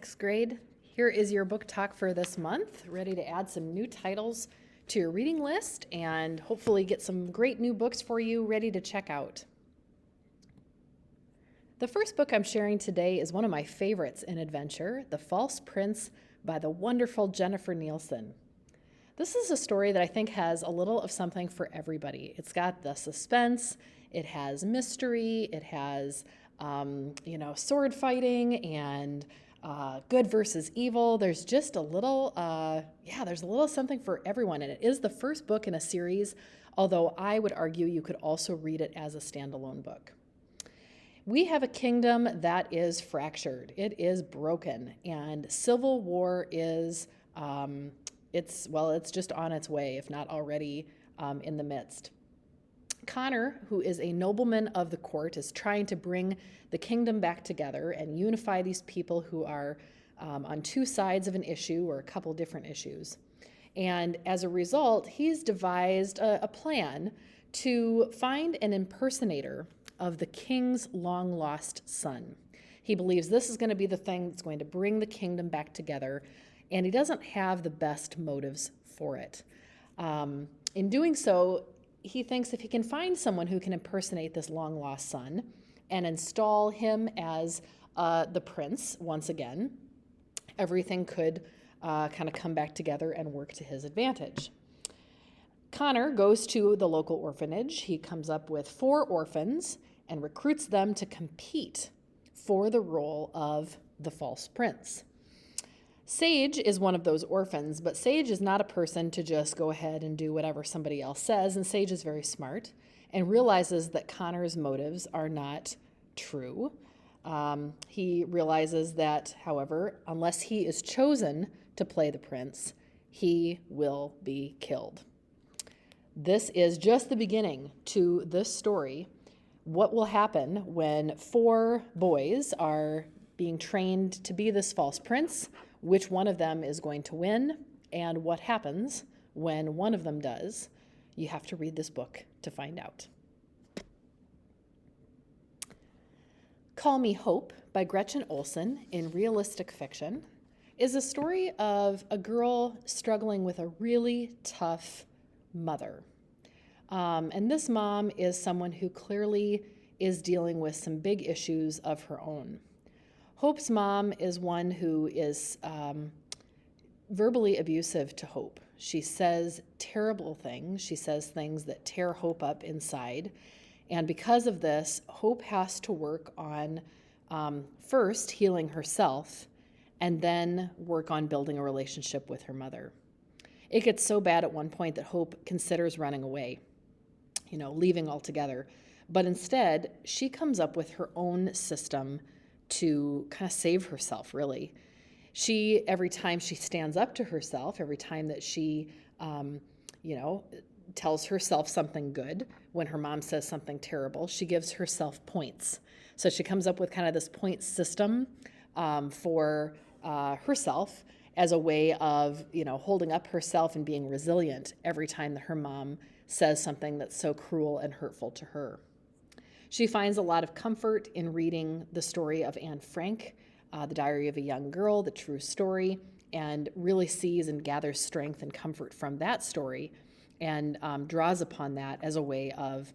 Sixth grade. Here is your book talk for this month. Ready to add some new titles to your reading list and hopefully get some great new books for you ready to check out. The first book I'm sharing today is one of my favorites in adventure, The False Prince by the wonderful Jennifer Nielsen. This is a story that I think has a little of something for everybody. It's got the suspense, it has mystery, it has sword fighting and good versus evil. There's just a little, there's a little something for everyone. And it is the first book in a series, although I would argue you could also read it as a standalone book. We have a kingdom that is fractured. It is broken, and civil war is, it's just on its way, if not already in the midst. Connor, who is a nobleman of the court, is trying to bring the kingdom back together and unify these people who are on two sides of an issue or a couple different issues. And as a result, he's devised a plan to find an impersonator of the king's long-lost son. He believes this is going to be the thing that's going to bring the kingdom back together, and he doesn't have the best motives for it. In doing so, he thinks if he can find someone who can impersonate this long-lost son and install him as the prince once again, everything could kind of come back together and work to his advantage. Connor goes to the local orphanage. He comes up with 4 orphans and recruits them to compete for the role of the false prince. Sage is one of those orphans, but Sage is not a person to just go ahead and do whatever somebody else says, and Sage is very smart and realizes that Connor's motives are not true. He realizes that, however, unless he is chosen to play the prince, he will be killed. This is just the beginning to this story. What will happen when 4 boys are being trained to be this false prince? Which one of them is going to win, and what happens when one of them does? You have to read this book to find out. Call Me Hope by Gretchen Olson in realistic fiction is a story of a girl struggling with a really tough mother. And this mom is someone who clearly is dealing with some big issues of her own. Hope's mom is one who is verbally abusive to Hope. She says terrible things. She says things that tear Hope up inside. And because of this, Hope has to work on first healing herself and then work on building a relationship with her mother. It gets so bad at one point that Hope considers running away, leaving altogether. But instead, she comes up with her own system to kind of save herself, really. Every time she stands up to herself, every time that she, tells herself something good, when her mom says something terrible, she gives herself points. So she comes up with kind of this point system for herself as a way of, holding up herself and being resilient every time that her mom says something that's so cruel and hurtful to her. She finds a lot of comfort in reading the story of Anne Frank, The Diary of a Young Girl, the true story, and really sees and gathers strength and comfort from that story and draws upon that as a way of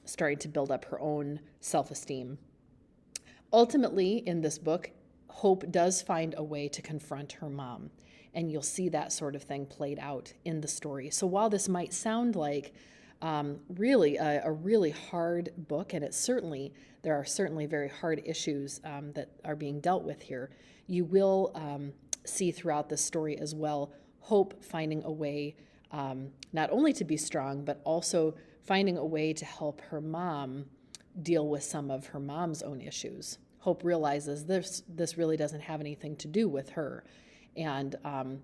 starting to build up her own self-esteem. Ultimately, in this book, Hope does find a way to confront her mom, and you'll see that sort of thing played out in the story. So while this might sound like really a really hard book, and there are certainly very hard issues that are being dealt with here, you will see throughout this story as well Hope finding a way not only to be strong, but also finding a way to help her mom deal with some of her mom's own issues. Hope realizes this really doesn't have anything to do with her, and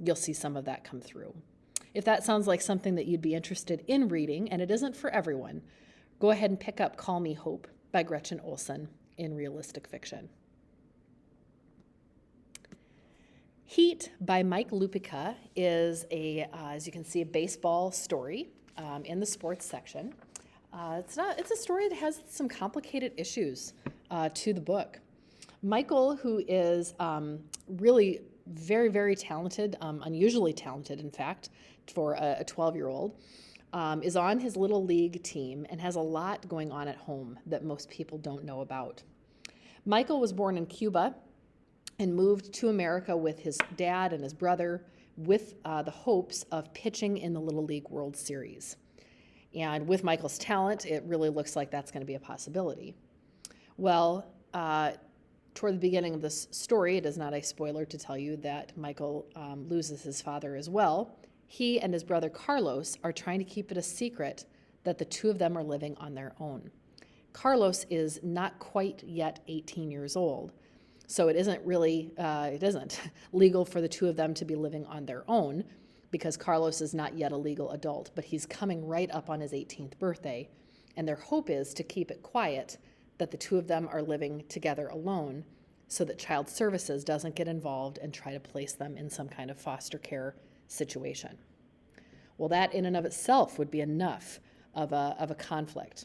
you'll see some of that come through. If that sounds like something that you'd be interested in reading, and it isn't for everyone, go ahead and pick up Call Me Hope by Gretchen Olson in realistic fiction. Heat by Mike Lupica is as you can see, a baseball story in the sports section. It's a story that has some complicated issues to the book. Michael, who is really very, very talented, unusually talented, in fact, for a 12-year-old, is on his little league team and has a lot going on at home that most people don't know about. Michael was born in Cuba and moved to America with his dad and his brother with the hopes of pitching in the Little League World Series. And with Michael's talent, it really looks like that's going to be a possibility. Well, toward the beginning of this story, it is not a spoiler to tell you that Michael loses his father as well. He and his brother Carlos are trying to keep it a secret that the two of them are living on their own. Carlos is not quite yet 18 years old, so it isn't legal for the two of them to be living on their own because Carlos is not yet a legal adult, but he's coming right up on his 18th birthday, and their hope is to keep it quiet that the two of them are living together alone so that Child Services doesn't get involved and try to place them in some kind of foster care situation. Well, that in and of itself would be enough of a conflict.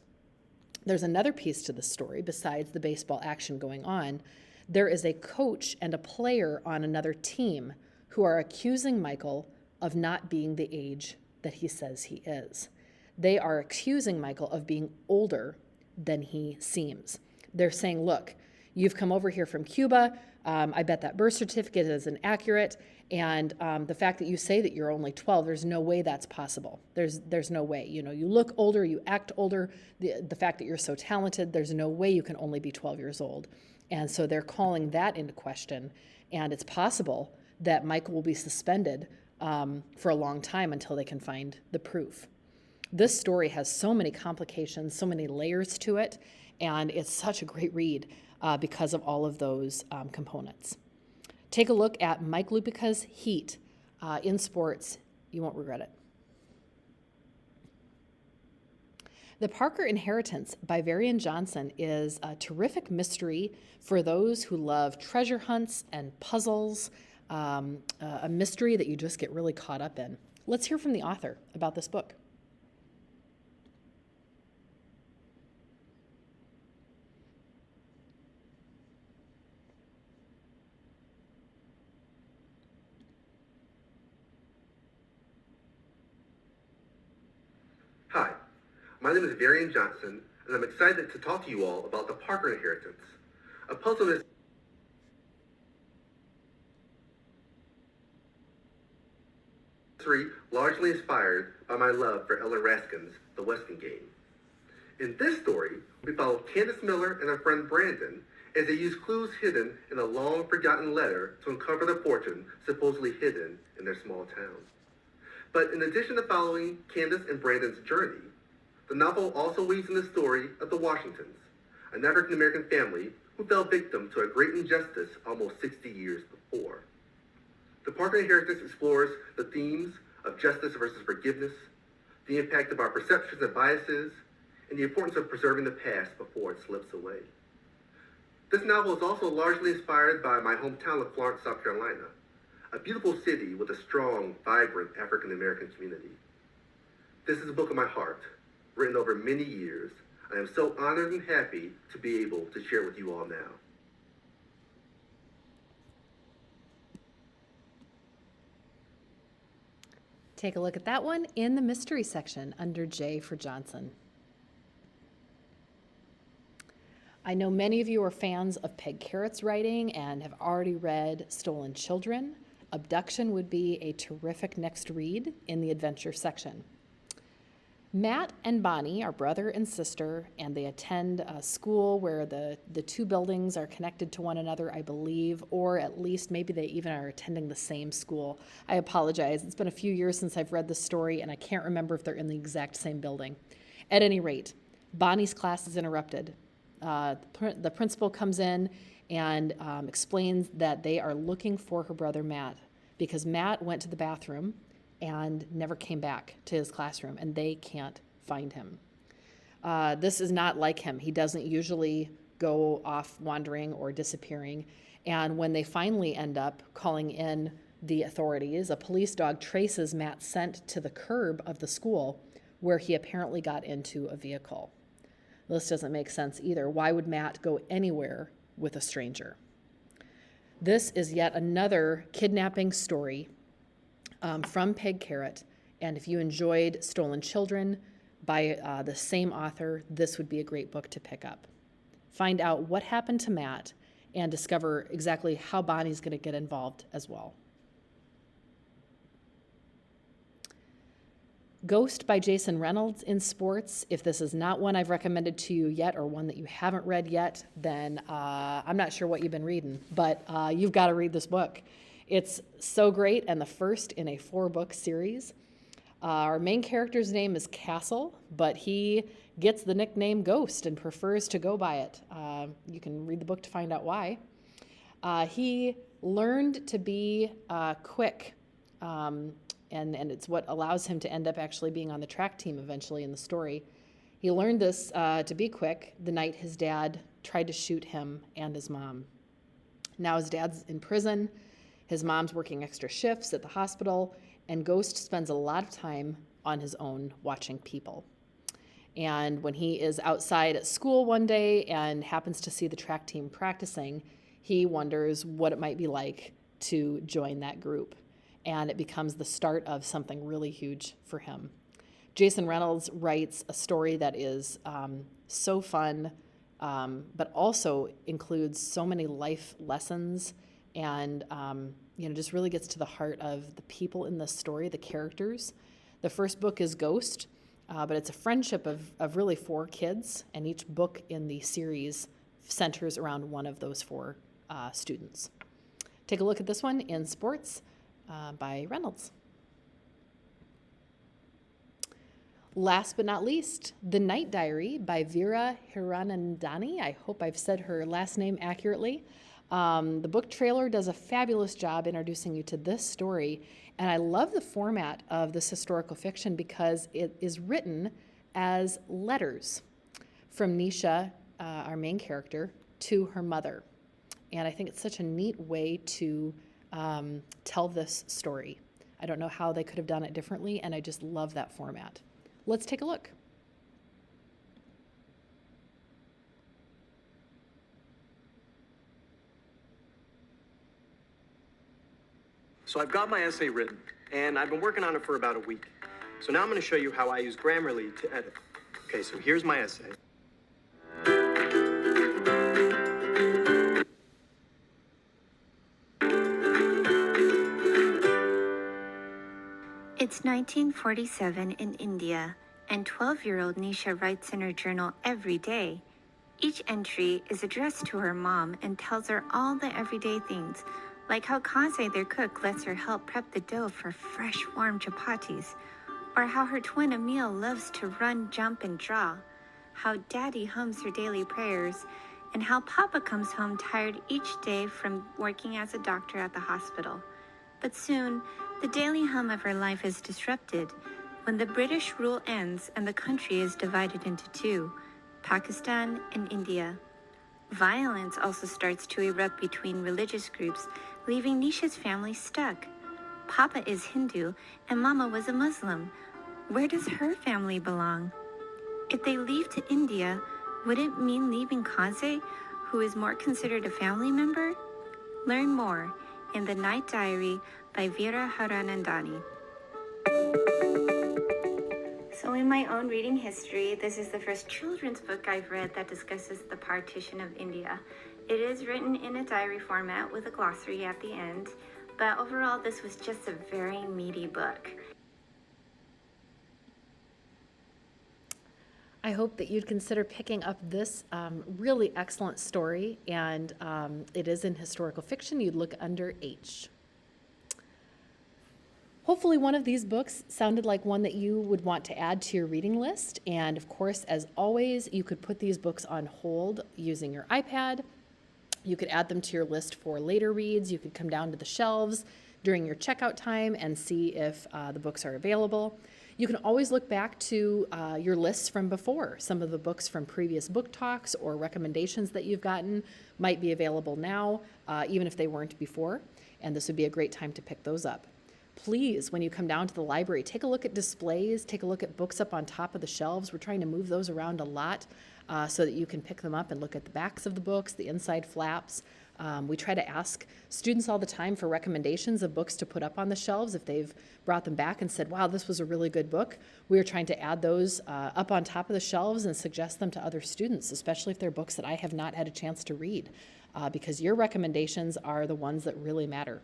There's another piece to the story besides the baseball action going on. There is a coach and a player on another team who are accusing Michael of not being the age that he says he is. They are accusing Michael of being older than he seems. They're saying, look, you've come over here from Cuba. I bet that birth certificate isn't accurate. And the fact that you say that you're only 12, there's no way that's possible. There's no way. You know, you look older, you act older. The fact that you're so talented, there's no way you can only be 12 years old. And so they're calling that into question. And it's possible that Michael will be suspended for a long time until they can find the proof. This story has so many complications, so many layers to it, and it's such a great read because of all of those components. Take a look at Mike Lupica's Heat in sports. You won't regret it. The Parker Inheritance by Varian Johnson is a terrific mystery for those who love treasure hunts and puzzles, a mystery that you just get really caught up in. Let's hear from the author about this book. Hi, my name is Varian Johnson, and I'm excited to talk to you all about The Parker Inheritance, a puzzle mystery largely inspired by my love for Ellen Raskin's The Weston Game. In this story, we follow Candace Miller and her friend Brandon as they use clues hidden in a long-forgotten letter to uncover the fortune supposedly hidden in their small town. But in addition to following Candace and Brandon's journey, the novel also weaves in the story of the Washingtons, an African-American family who fell victim to a great injustice almost 60 years before. The Parker Inheritance explores the themes of justice versus forgiveness, the impact of our perceptions and biases, and the importance of preserving the past before it slips away. This novel is also largely inspired by my hometown of Florence, South Carolina, a beautiful city with a strong, vibrant African-American community. This is a book of my heart, written over many years. I am so honored and happy to be able to share with you all now. Take a look at that one in the mystery section under J for Johnson. I know many of you are fans of Peg Carrott's writing and have already read Stolen Children. Abduction would be a terrific next read in the adventure section. Matt and Bonnie are brother and sister, and they attend a school where the two buildings are connected to one another, I believe, or at least maybe they even are attending the same school. I apologize. It's been a few years since I've read this story, and I can't remember if they're in the exact same building. At any rate, Bonnie's class is interrupted. The principal comes in and explains that they are looking for her brother Matt because Matt went to the bathroom and never came back to his classroom, and they can't find him. This is not like him. He doesn't usually go off wandering or disappearing. And when they finally end up calling in the authorities, a police dog traces Matt's scent to the curb of the school where he apparently got into a vehicle. This doesn't make sense either. Why would Matt go anywhere with a stranger? This is yet another kidnapping story from Peg Carrot. And if you enjoyed Stolen Children by the same author, this would be a great book to pick up. Find out what happened to Matt and discover exactly how Bonnie's going to get involved as well. Ghost by Jason Reynolds in sports. If this is not one I've recommended to you yet or one that you haven't read yet, then I'm not sure what you've been reading, but you've got to read this book. It's so great and the first in a 4-book series. Our main character's name is Castle, but he gets the nickname Ghost and prefers to go by it. You can read the book to find out why. He learned to be quick, and it's what allows him to end up actually being on the track team eventually in the story. He learned this to be quick the night his dad tried to shoot him and his mom. Now his dad's in prison, his mom's working extra shifts at the hospital, and Ghost spends a lot of time on his own watching people. And when he is outside at school one day and happens to see the track team practicing, he wonders what it might be like to join that group. And it becomes the start of something really huge for him. Jason Reynolds writes a story that is so fun, but also includes so many life lessons and just really gets to the heart of the people in this story, the characters. The first book is Ghost, but it's a friendship of really 4 kids, and each book in the series centers around one of those 4 students. Take a look at this one in sports by Reynolds. Last but not least, The Night Diary by Veera Hiranandani. I hope I've said her last name accurately. The book trailer does a fabulous job introducing you to this story, and I love the format of this historical fiction because it is written as letters from Nisha, our main character, to her mother. And I think it's such a neat way to tell this story. I don't know how they could have done it differently, and I just love that format. Let's take a look. So I've got my essay written, and I've been working on it for about a week. So now I'm going to show you how I use Grammarly to edit. Okay, so here's my essay. It's 1947 in India, and 12-year-old Nisha writes in her journal every day. Each entry is addressed to her mom and tells her all the everyday things, like how Kaze, their cook, lets her help prep the dough for fresh, warm chapatis, or how her twin Emil loves to run, jump, and draw, how Daddy hums her daily prayers, and how Papa comes home tired each day from working as a doctor at the hospital. But soon, the daily hum of her life is disrupted when the British rule ends and the country is divided into 2, Pakistan and India. Violence also starts to erupt between religious groups, leaving Nisha's family stuck. Papa is Hindu and Mama was a Muslim. Where does her family belong? If they leave to India, would it mean leaving Kaze, who is more considered a family member? Learn more in The Night Diary by Veera Hiranandani. So in my own reading history, this is the first children's book I've read that discusses the partition of India. It is written in a diary format with a glossary at the end, but overall this was just a very meaty book. I hope that you'd consider picking up this really excellent story, and it is in historical fiction. You'd look under H. Hopefully one of these books sounded like one that you would want to add to your reading list. And of course, as always, you could put these books on hold using your iPad. You could add them to your list for later reads. You could come down to the shelves during your checkout time and see if the books are available. You can always look back to your lists from before. Some of the books from previous book talks or recommendations that you've gotten might be available now, even if they weren't before. And this would be a great time to pick those up. Please, when you come down to the library, take a look at displays, take a look at books up on top of the shelves. We're trying to move those around a lot so that you can pick them up and look at the backs of the books, the inside flaps. We try to ask students all the time for recommendations of books to put up on the shelves if they've brought them back and said, wow, this was a really good book. We are trying to add those up on top of the shelves and suggest them to other students, especially if they're books that I have not had a chance to read, because your recommendations are the ones that really matter.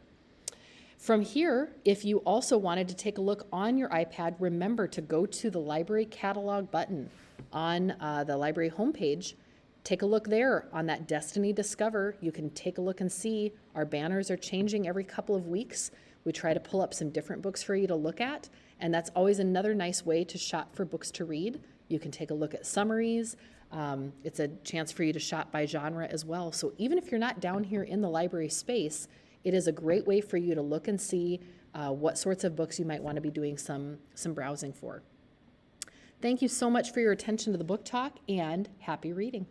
From here, if you also wanted to take a look on your iPad, remember to go to the library catalog button on the library homepage. Take a look there on that Destiny Discover. You can take a look and see our banners are changing every couple of weeks. We try to pull up some different books for you to look at, and that's always another nice way to shop for books to read. You can take a look at summaries. It's a chance for you to shop by genre as well. So even if you're not down here in the library space, it is a great way for you to look and see what sorts of books you might want to be doing some browsing for. Thank you so much for your attention to the book talk, and happy reading.